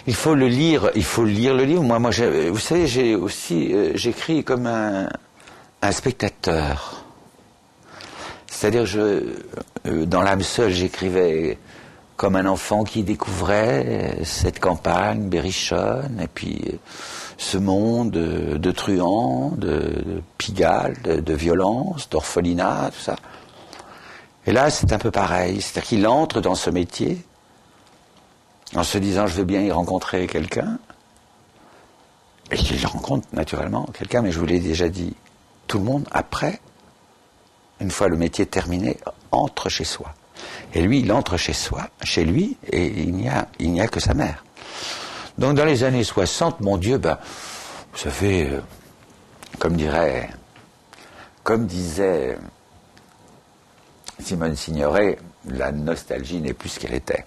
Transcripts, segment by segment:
il faut lire le livre. Moi, vous savez, j'ai aussi, j'écris comme un spectateur. C'est-à-dire, dans l'âme seule, j'écrivais comme un enfant qui découvrait cette campagne berrichonne, et puis ce monde de truands, de Pigalle, de violence, d'orphelinat, tout ça. Et là, c'est un peu pareil. C'est-à-dire qu'il entre dans ce métier en se disant, je veux bien y rencontrer quelqu'un. Et il rencontre naturellement quelqu'un, mais je vous l'ai déjà dit, tout le monde, après, une fois le métier terminé, entre chez soi. Et lui, il entre chez lui, et il n'y a que sa mère. Donc dans les années 60, mon Dieu, vous savez, comme disait Simone Signoret, la nostalgie n'est plus ce qu'elle était.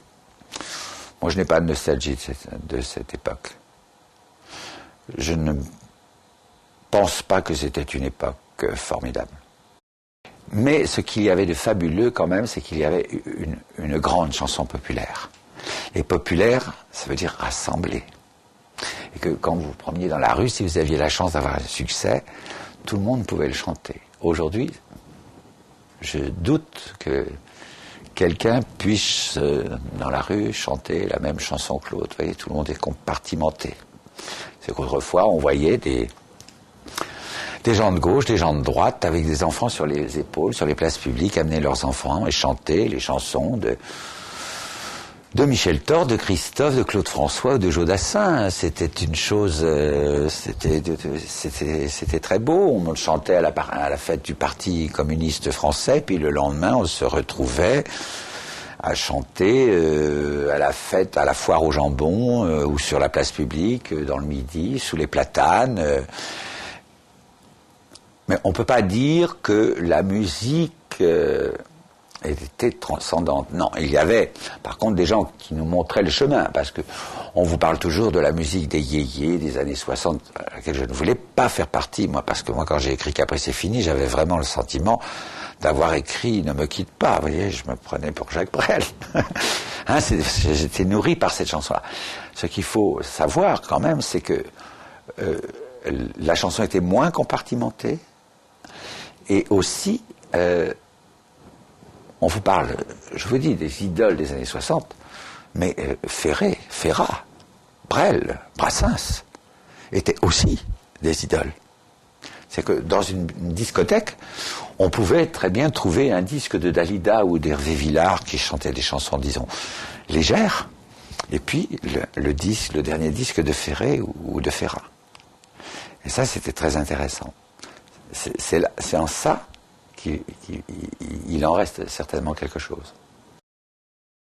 Moi, je n'ai pas de nostalgie de cette époque. Je ne pense pas que c'était une époque formidable. Mais ce qu'il y avait de fabuleux quand même, c'est qu'il y avait une grande chanson populaire. Et populaire, ça veut dire rassemblée. Et que quand vous vous promeniez dans la rue, si vous aviez la chance d'avoir un succès, tout le monde pouvait le chanter. Aujourd'hui, je doute que quelqu'un puisse, dans la rue, chanter la même chanson que l'autre. Vous voyez, tout le monde est compartimenté. C'est qu'autrefois, on voyait des gens de gauche, des gens de droite, avec des enfants sur les épaules, sur les places publiques, amener leurs enfants et chanter les chansons de Michel Thor, de Christophe, de Claude François ou de Jodassin. C'était une chose, c'était très beau. On le chantait à la fête du Parti communiste français, puis le lendemain, on se retrouvait à chanter à la fête, à la foire au jambon, ou sur la place publique, dans le midi, sous les platanes. Mais on ne peut pas dire que la musique était transcendante. Non, il y avait par contre des gens qui nous montraient le chemin, parce que on vous parle toujours de la musique des yéyés des années 60, à laquelle je ne voulais pas faire partie, moi, parce que moi, quand j'ai écrit Qu'après c'est fini, j'avais vraiment le sentiment d'avoir écrit Ne me quitte pas. Vous voyez, je me prenais pour Jacques Brel. J'étais nourri par cette chanson-là. Ce qu'il faut savoir quand même, c'est que la chanson était moins compartimentée, et aussi, on vous parle, je vous dis, des idoles des années 60, mais Ferré, Ferrat, Brel, Brassens étaient aussi des idoles. C'est que dans une discothèque, on pouvait très bien trouver un disque de Dalida ou d'Hervé Villard qui chantait des chansons, disons, légères, et puis le dernier disque de Ferré ou de Ferrat. Et ça, c'était très intéressant. C'est en ça qu'il en reste certainement quelque chose.